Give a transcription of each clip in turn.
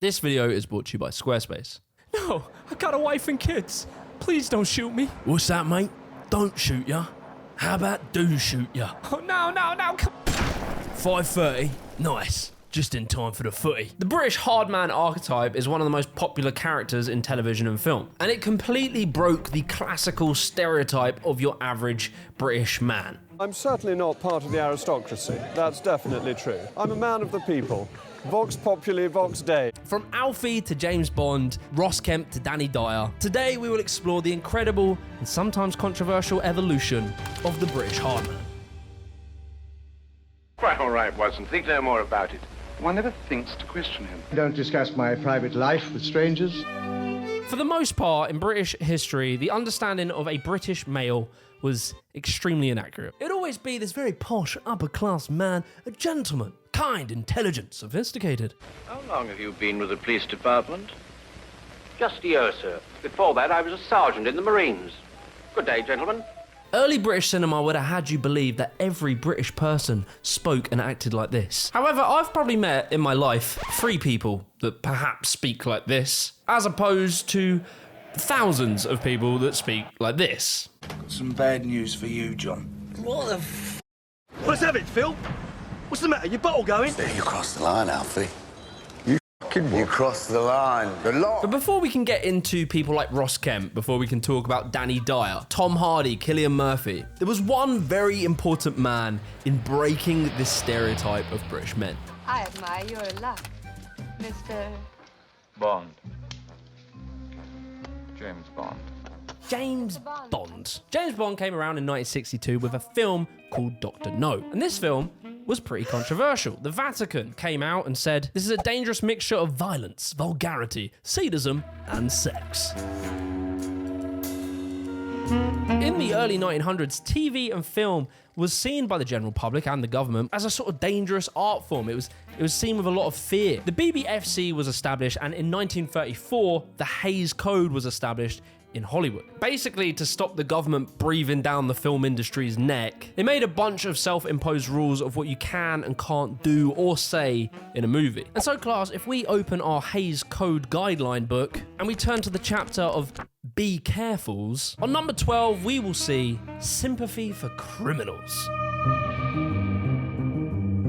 This video is brought to you by Squarespace. No, I got a wife and kids. Please don't shoot me. What's that, mate? Don't shoot ya. How about do shoot ya? Oh, no. 5:30. Nice. Just in time for the footy. The British hard man archetype is one of the most popular characters in television and film, And it completely broke the classical stereotype of your average British man. I'm certainly not part of the aristocracy. That's definitely true. I'm a man of the people. Vox populi, vox dei. From Alfie to James Bond, Ross Kemp to Danny Dyer, today we will explore the incredible and sometimes controversial evolution of the British hard man. Quite all right, Watson. Think no more about it. One never thinks to question him. Don't discuss my private life with strangers. For the most part, in British history, the understanding of a British male was extremely inaccurate. It'd always be this very posh, upper-class man, a gentleman, kind, intelligent, sophisticated. How long have you been with the police department? Just a year, sir. Before that, I was a sergeant in the Marines. Good day, gentlemen. Early British cinema would have had you believe that every British person spoke and acted like this. However, I've probably met in my life 3 people that perhaps speak like this, as opposed to thousands of people that speak like this. Got some bad news for you, John. What the f... Let's have it, Phil. What's the matter? Your bottle going? You crossed the line, Alfie. You crossed the line. The lot. But before we can get into people like Ross Kemp, before we can talk about Danny Dyer, Tom Hardy, Cillian Murphy, there was one very important man in breaking this stereotype of British men. I admire your luck, Mr. Bond. James Bond. James Bond. James Bond came around in 1962 with a film called Dr. No. And this film was pretty controversial. The Vatican came out and said, this is a dangerous mixture of violence, vulgarity, sadism, and sex. In the early 1900s, TV and film was seen by the general public and the government as a sort of dangerous art form. It was seen with a lot of fear. The BBFC was established, and in 1934, the Hays Code was established in Hollywood. Basically, to stop the government breathing down the film industry's neck, they made a bunch of self-imposed rules of what you can and can't do or say in a movie. And so, class, if we open our Hays Code guideline book and we turn to the chapter of Be Carefuls, on number 12, we will see sympathy for criminals.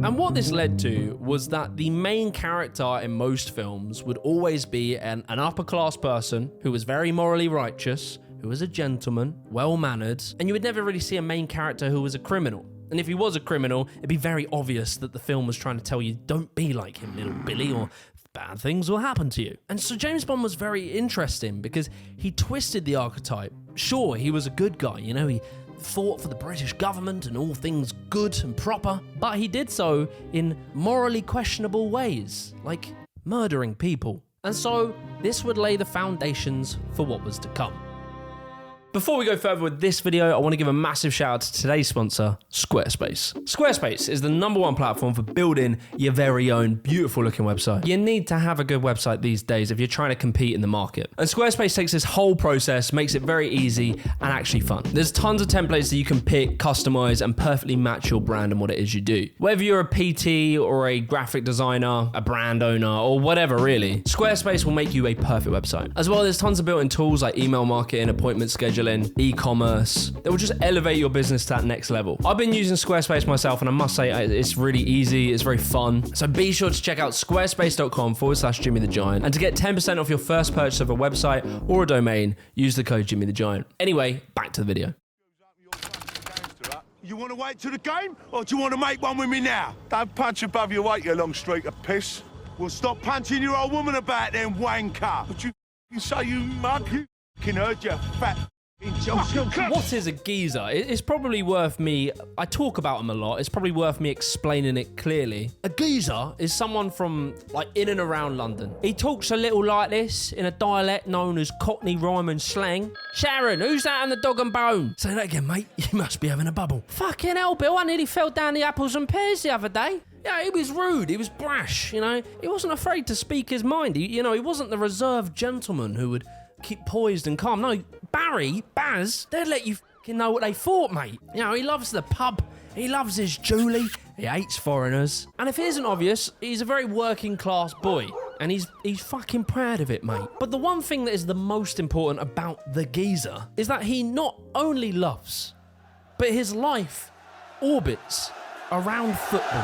And what this led to was that the main character in most films would always be an upper-class person who was very morally righteous, who was a gentleman, well-mannered, and you would never really see a main character who was a criminal. And if he was a criminal, it'd be very obvious that the film was trying to tell you, don't be like him, little Billy, or bad things will happen to you. And so James Bond was very interesting because he twisted the archetype. Sure, he was a good guy, you know, he fought for the British government and all things good and proper, but he did so in morally questionable ways, like murdering people. And so this would lay the foundations for what was to come. Before we go further with this video, I want to give a massive shout out to today's sponsor, Squarespace. Squarespace is the #1 platform for building your very own beautiful looking website. You need to have a good website these days if you're trying to compete in the market. And Squarespace takes this whole process, makes it very easy and actually fun. There's tons of templates that you can pick, customize, and perfectly match your brand and what it is you do. Whether you're a PT or a graphic designer, a brand owner, or whatever really, Squarespace will make you a perfect website. As well, there's tons of built-in tools like email marketing, appointment scheduling, e-commerce that will just elevate your business to that next level. I've been using Squarespace myself and I must say it's really easy, it's very fun. So be sure to check out squarespace.com/Jimmy the Giant, and to get 10% off your first purchase of a website or a domain, use the code Jimmy the Giant. Anyway, back to the video. You want to wait till the game, or do you want to make one with me now? Don't punch above your weight, you long streak of piss. Well, stop punching your old woman about then, wanker. What you say, you mug? You heard you, fat What is a geezer? It's probably worth me, I talk about him a lot, it's probably worth me explaining it clearly. A geezer is someone from, like, in and around London. He talks a little like this, in a dialect known as Cockney rhyme and slang. Sharon, who's that on the dog and bone? Say that again, mate. You must be having a bubble. Fucking hell, Bill, I nearly fell down the apples and pears the other day. Yeah, he was rude, he was brash, you know. He wasn't afraid to speak his mind. He wasn't the reserved gentleman who would keep poised and calm. No, Baz, they'd let you fucking know what they thought, mate. You know, he loves the pub, he loves his Julie, he hates foreigners. And if it isn't obvious, he's a very working class boy. And he's fucking proud of it, mate. But the one thing that is the most important about the geezer is that he not only loves, but his life orbits around football.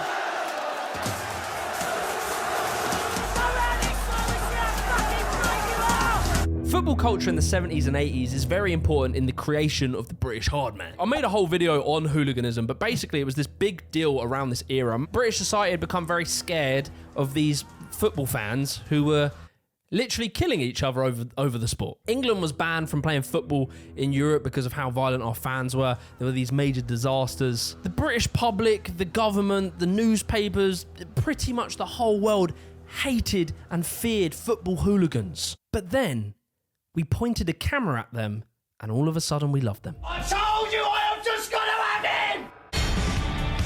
Football culture in the 70s and 80s is very important in the creation of the British hard man. I made a whole video on hooliganism, but basically it was this big deal around this era. British society had become very scared of these football fans who were literally killing each other over the sport. England was banned from playing football in Europe because of how violent our fans were. There were these major disasters. The British public, the government, the newspapers, pretty much the whole world hated and feared football hooligans. But then we pointed a camera at them, and all of a sudden we loved them. I told you I am just gonna have him!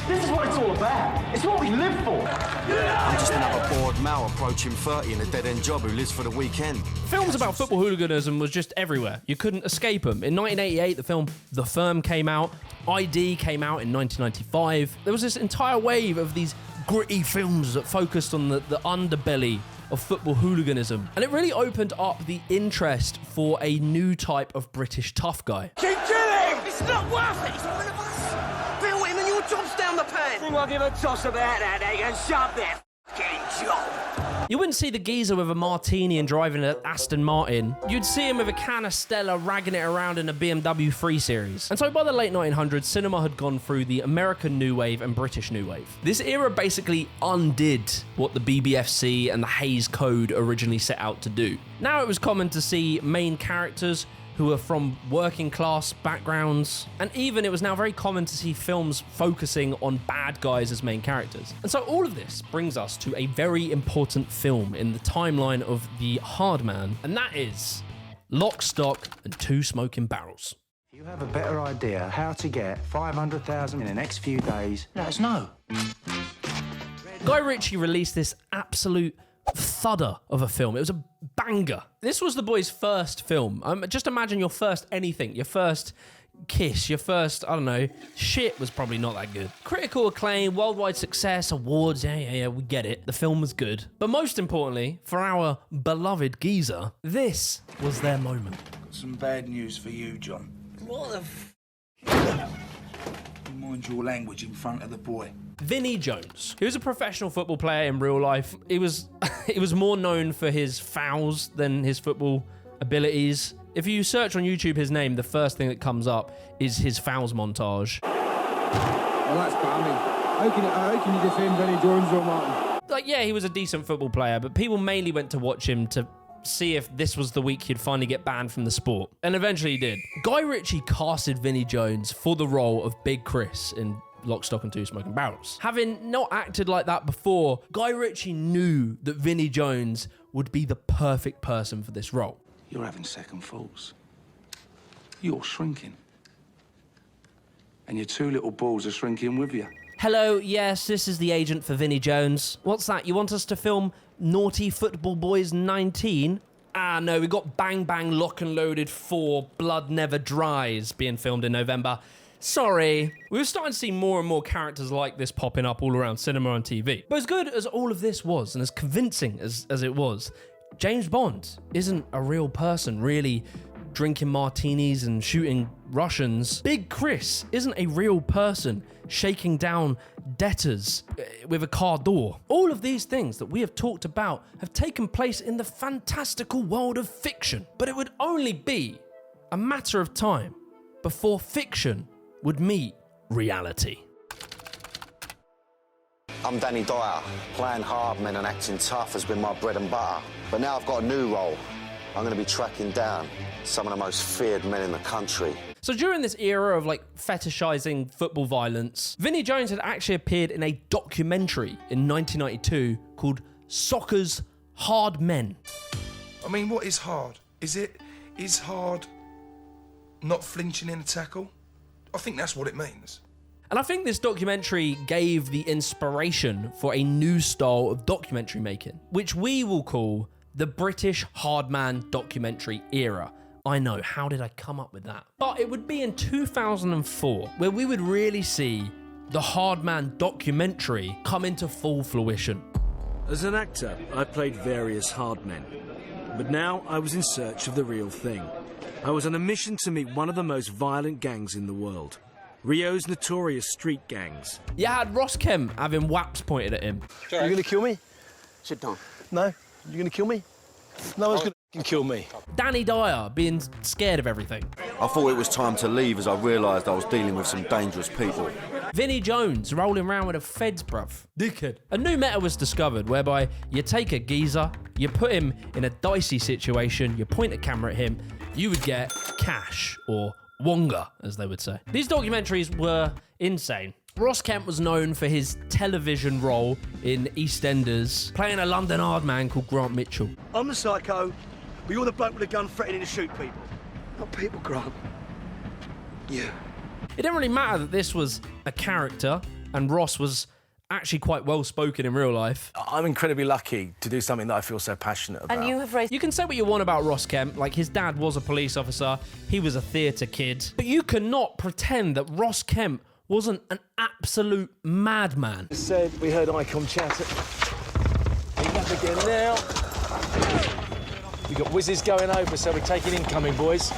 This is what it's all about. It's what we live for. I'm just another bored Mal approaching 30 in a dead-end job who lives for the weekend. Films about football hooliganism was just everywhere. You couldn't escape them. In 1988, the film The Firm came out. ID came out in 1995. There was this entire wave of these gritty films that focused on the underbelly of football hooliganism. And it really opened up the interest for a new type of British tough guy. Keep killing! It's not worth it! He's one of us! Bill him and your job's down the pan! Think I'll give a toss about that, they can shove their f***ing job! You wouldn't see the geezer with a martini and driving an Aston Martin. You'd see him with a can of Stella ragging it around in a BMW 3 Series. And so by the late 1900s, cinema had gone through the American New Wave and British New Wave. This era basically undid what the BBFC and the Hays Code originally set out to do. Now it was common to see main characters who were from working class backgrounds, and even it was now very common to see films focusing on bad guys as main characters. And so all of this brings us to a very important film in the timeline of the hard man, and that is Lock, Stock and Two Smoking Barrels. If you have a better idea how to get 500,000 in the next few days, let us know. Guy Ritchie released this absolute thudder of a film. It was a banger. This was the boy's first film. Just imagine your first anything, your first kiss, your first, I don't know, shit was probably not that good. Critical acclaim, worldwide success, awards, yeah, we get it. The film was good. But most importantly, for our beloved geezer, this was their moment. Got some bad news for you, John. What the f... Mind your language in front of the boy. Vinnie Jones. He was a professional football player in real life. He was more known for his fouls than his football abilities. If you search on YouTube his name, the first thing that comes up is his fouls montage. Well, that's balmy. How can you defend Vinnie Jones, though, Martin? Like, yeah, he was a decent football player, but people mainly went to watch him to see if this was the week he'd finally get banned from the sport. And eventually he did. Guy Ritchie casted Vinnie Jones for the role of Big Chris in Lock, Stock and Two Smoking Barrels. Having not acted like that before, Guy Ritchie knew that Vinnie Jones would be the perfect person for this role. You're having second thoughts. You're shrinking. And your two little balls are shrinking with you. Hello, yes, this is the agent for Vinnie Jones. What's that? You want us to film Naughty Football Boys 19? Ah, no, we got Bang Bang Lock and Loaded 4 Blood Never Dries being filmed in November. Sorry. We were starting to see more and more characters like this popping up all around cinema and TV. But as good as all of this was, and as convincing as it was, James Bond isn't a real person, really drinking martinis and shooting Russians. Big Chris isn't a real person shaking down debtors with a car door. All of these things that we have talked about have taken place in the fantastical world of fiction. But it would only be a matter of time before fiction would meet reality. I'm Danny Dyer. Playing hard men and acting tough has been my bread and butter. But now I've got a new role. I'm going to be tracking down some of the most feared men in the country. So during this era of like fetishizing football violence, Vinnie Jones had actually appeared in a documentary in 1992 called Soccer's Hard Men. I mean, what is hard? Is hard not flinching in a tackle? I think that's what it means. And I think this documentary gave the inspiration for a new style of documentary making, which we will call the British Hardman documentary era. I know, how did I come up with that? But it would be in 2004 where we would really see the Hardman documentary come into full fruition. As an actor, I played various hard men. But now I was in search of the real thing. I was on a mission to meet one of the most violent gangs in the world. Rio's notorious street gangs. You had Ross Kemp having whaps pointed at him. You gonna kill me? Sit down. No? You gonna kill me? No one's gonna kill me. Danny Dyer being scared of everything. I thought it was time to leave as I realised I was dealing with some dangerous people. Vinnie Jones rolling around with a feds, bruv. Dickhead. A new meta was discovered whereby you take a geezer, you put him in a dicey situation, you point a camera at him, you would get cash, or wonga, as they would say. These documentaries were insane. Ross Kemp was known for his television role in EastEnders, playing a London hard man called Grant Mitchell. I'm the psycho, but you're the bloke with a gun threatening to shoot people. Not people, Grant. Yeah. It didn't really matter that this was a character and Ross was actually quite well spoken in real life. I'm incredibly lucky to do something that I feel so passionate about. And you can say what you want about Ross Kemp, like his dad was a police officer, he was a theatre kid, but you cannot pretend that Ross Kemp wasn't an absolute madman. Said we heard Icon chatter. He's up again now. We got whizzes going over, so we're taking incoming, boys.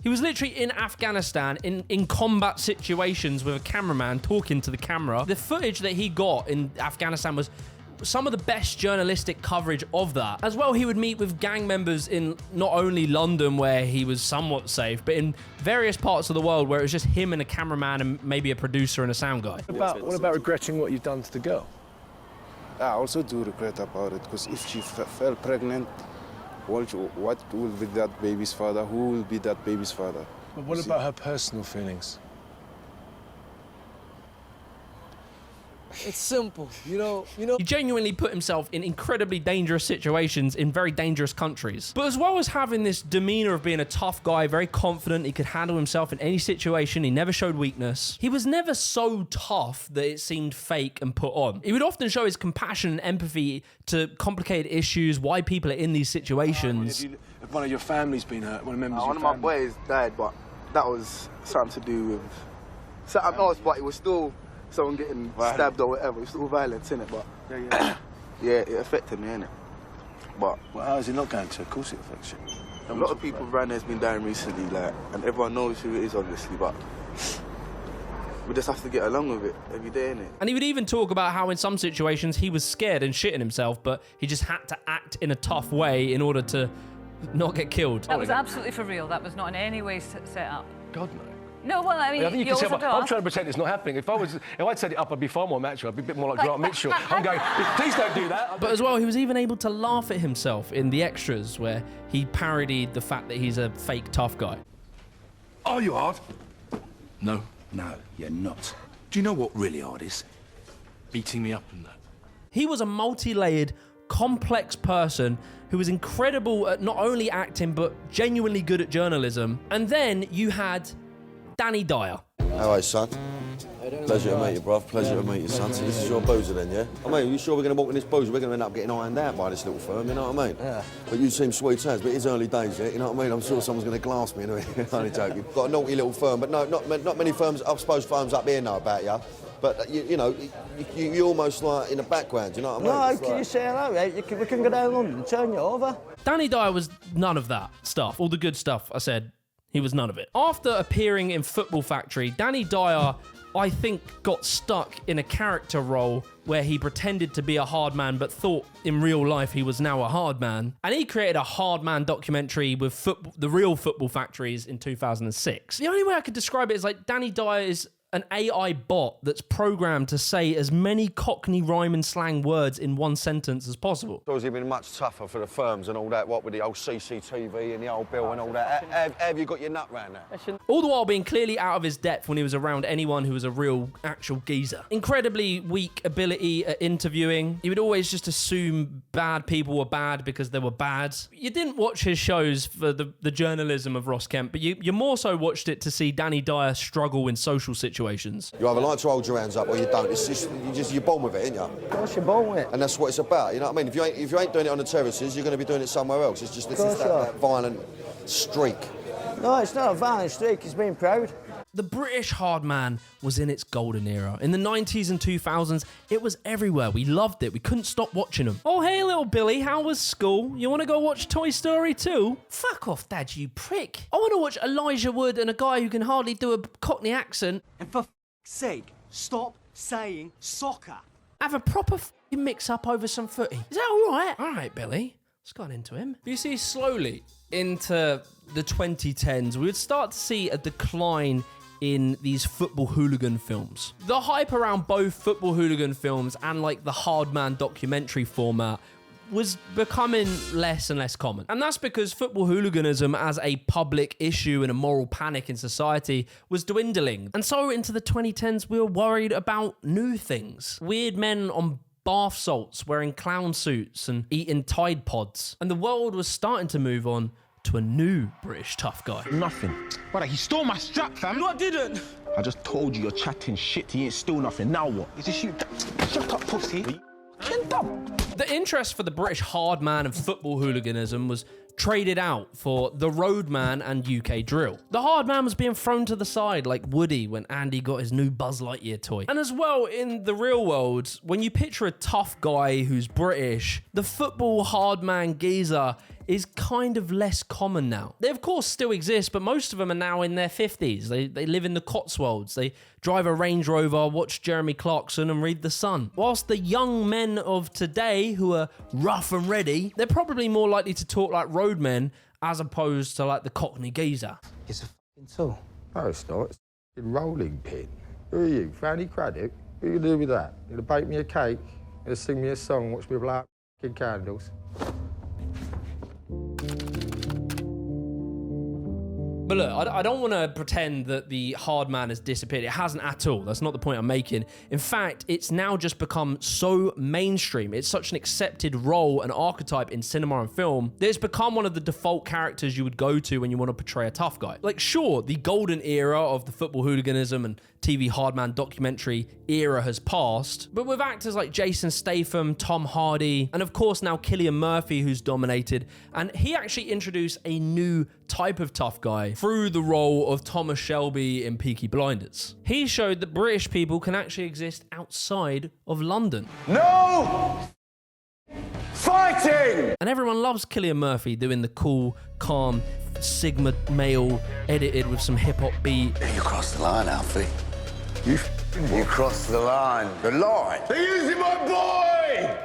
He was literally in Afghanistan in combat situations with a cameraman talking to the camera. The footage that he got in Afghanistan was some of the best journalistic coverage of that. As well, he would meet with gang members in not only London, where he was somewhat safe, but in various parts of the world where it was just him and a cameraman and maybe a producer and a sound guy. What about regretting what you've done to the girl? I also do regret about it, because if she fell pregnant, what will be that baby's father? Who will be that baby's father? But what about her personal feelings? It's simple, you know. He genuinely put himself in incredibly dangerous situations in very dangerous countries. But as well as having this demeanor of being a tough guy, very confident, he could handle himself in any situation, he never showed weakness. He was never so tough that it seemed fake and put on. He would often show his compassion and empathy to complicated issues, why people are in these situations. If one of your family's been hurt, one of members of your family. One of my boys died, but that was something to do with something else, but it was still someone getting stabbed or whatever. It's still violence, innit? But yeah, it affected me, innit? But well, how is it not going to? Of course it affects you. A lot of people around there's been dying recently, like, and everyone knows who it is, obviously, but we just have to get along with it every day, innit? And he would even talk about how in some situations he was scared and shitting himself, but he just had to act in a tough way in order to not get killed. That was absolutely for real. That was not in any way set up. God, no. No, well, I mean, I think you you can also tell, I'm trying to pretend it's not happening. If I'd set it up, I'd be far more macho. I'd be a bit more like Grant Mitchell. I'm going, please don't do that. But as well, he was even able to laugh at himself in the extras, where he parodied the fact that he's a fake tough guy. Are you hard? No, you're not. Do you know what really hard is? Beating me up and that. He was a multi-layered, complex person who was incredible at not only acting, but genuinely good at journalism. And then you had Danny Dyer. How are you, son? Pleasure to meet you, bruv. Pleasure to meet you, son. So this is your boozer then, yeah? I mean, you sure we're going to walk in this boozer? We're going to end up getting ironed out by this little firm, you know what I mean? Yeah. But you seem sweet as, but it's early days yet, you know what I mean? I'm sure someone's going to glass me anyway. Only joking. Got a naughty little firm, but no, not many firms, I suppose firms up here know about you. But, you know, you're almost like in the background, you know what I mean? No, can you say hello, right? We can go down to London and turn you over. Danny Dyer was none of that stuff. All the good stuff, I said, he was none of it. After appearing in Football Factory, Danny Dyer, I think, got stuck in a character role where he pretended to be a hard man but thought in real life he was now a hard man. And he created a hard man documentary with the real Football Factories in 2006. The only way I could describe it is like Danny Dyer is an AI bot that's programmed to say as many Cockney rhyme and slang words in one sentence as possible. So has it been much tougher for the firms and all that, what with the old CCTV and the old bill and all that? Have you got your nut round that? All the while being clearly out of his depth when he was around anyone who was a real, actual geezer. Incredibly weak ability at interviewing. He would always just assume bad people were bad because they were bad. You didn't watch his shows for the journalism of Ross Kemp, but you more so watched it to see Danny Dyer struggle in social situations. You either like to hold your hands up or you don't. It's just you're born with it, ain't you? Of course you're born with it. And that's what it's about, you know what I mean? If you ain't doing it on the terraces, you're going to be doing it somewhere else. It's just that violent streak. No, it's not a violent streak, it's being proud. The British hard man was in its golden era. In the 90s and 2000s, it was everywhere. We loved it. We couldn't stop watching them. Oh, hey, little Billy, how was school? You want to go watch Toy Story 2? Fuck off, Dad, you prick. I want to watch Elijah Wood and a guy who can hardly do a Cockney accent. And for f***'s sake, stop saying soccer. Have a proper f***ing mix-up over some footy. Is that all right? All right, Billy. Let's get into him. You see, slowly into the 2010s, we would start to see a decline in these football hooligan films. The hype around both football hooligan films and like the hard man documentary format was becoming less and less common. And that's because football hooliganism as a public issue and a moral panic in society was dwindling. And so into the 2010s, we were worried about new things. Weird men on bath salts wearing clown suits and eating Tide Pods. And the world was starting to move on to a new British tough guy. Nothing. Brother, he stole my strap, fam. No, I didn't. I just told you you're chatting shit. He ain't stole nothing. Now what? Is this you? Shut up, pussy. The interest for the British hard man and football hooliganism was traded out for the roadman and UK drill. The hard man was being thrown to the side like Woody when Andy got his new Buzz Lightyear toy. And as well, in the real world, when you picture a tough guy who's British, the football hard man geezer is kind of less common now. They of course still exist, but most of them are now in their 50s. They live in the Cotswolds. They drive a Range Rover, watch Jeremy Clarkson and read The Sun. Whilst the young men of today who are rough and ready, they're probably more likely to talk like roadmen as opposed to like the Cockney geezer. It's a f***ing tool. No, it's not. It's a rolling pin. Who are you, Fanny Craddock? What are you gonna do with that? You gonna bake me a cake? You gonna sing me a song, watch me blow out f***ing candles? But look, I don't want to pretend that the hard man has disappeared. It hasn't at all. That's not the point I'm making. In fact, it's now just become so mainstream. It's such an accepted role and archetype in cinema and film that it's become one of the default characters you would go to when you want to portray a tough guy. Like, sure, the golden era of the football hooliganism and TV hardman documentary era has passed, but with actors like Jason Statham, Tom Hardy, and of course now Cillian Murphy, who's dominated, and he actually introduced a new type of tough guy through the role of Thomas Shelby in Peaky Blinders. He showed that British people can actually exist outside of London. No fighting! And everyone loves Cillian Murphy doing the cool, calm, Sigma male edited with some hip-hop beat. You crossed the line, Alfie. You crossed the line. The line? They're using my boy!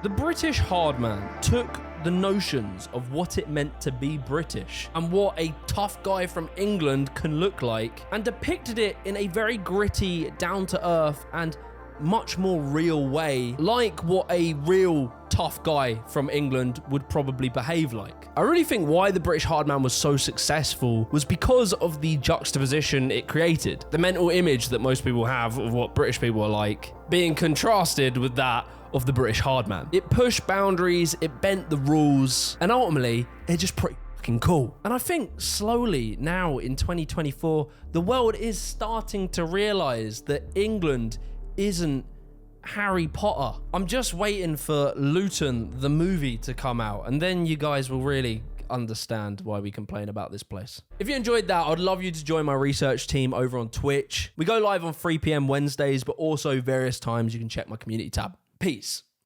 The British hard man took the notions of what it meant to be British and what a tough guy from England can look like and depicted it in a very gritty, down-to-earth and much more real way, like what a real tough guy from England would probably behave like. I really think why the British hard man was so successful was because of the juxtaposition it created. The mental image that most people have of what British people are like being contrasted with that of the British hard man. It pushed boundaries, it bent the rules, and ultimately, it just pretty fucking cool. And I think slowly now in 2024, the world is starting to realize that England isn't Harry Potter. I'm just waiting for Luton, the movie, to come out, and then you guys will really understand why we complain about this place. If you enjoyed that, I'd love you to join my research team over on Twitch. We go live on 3 p.m. Wednesdays, but also various times you can check my community tab. Peace.